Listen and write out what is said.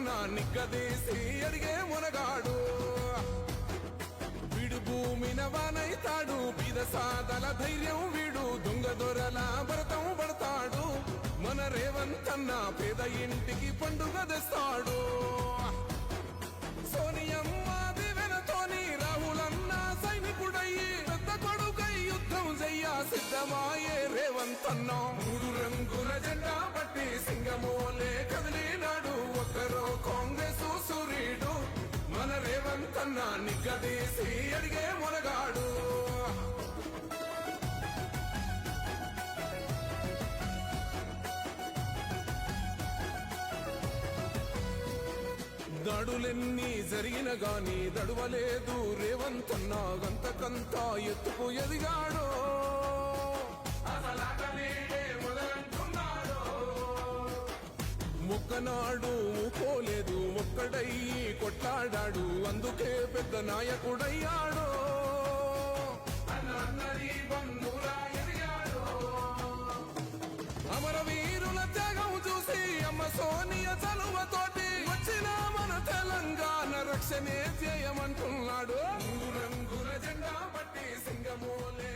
రేవంతన్నా నిగ్గదీసి అడిగే మునగాడు వీడు భూమిన వానైతాడు బీద సాదల ధైర్యం వీడు దొంగ దొరల భరతం పడతాడు మన రేవంతన్న పేద ఇంటికి పండుగ తెస్తాడు సోనియమ్మ దివెనతోని రాహులన్న సైనికుడయ్యి పెద్ద కొడుకై యుద్ధం చెయ్య సిద్ధమాయే రేవంతన్న మూడు రంగుల జెండా పట్టి సింగమోలే కదిలినాడు ఒక్కరో కాంగ్రెస్ సూర్యుడు మన రేవంతన్న నిగ్గదీసి అడిగే మునగాడు దాడులెన్ని జరిగిన గాని దడువలేదు రేవంతన్న గంతకంతా ఎత్తుకు ఎదిగాడో మొక్కనాడు పోలేదు ఒక్కడయ్యి కొట్లాడాడు అందుకే పెద్ద నాయకుడయ్యాడో అమరవీరుల త్యాగం చూసి అమ్మ సోనియ చలువతోటి వచ్చిన మన తెలంగాణ రక్షణే చేయమంటున్నాడు రంగుల జెండా పట్టి సింగమోలే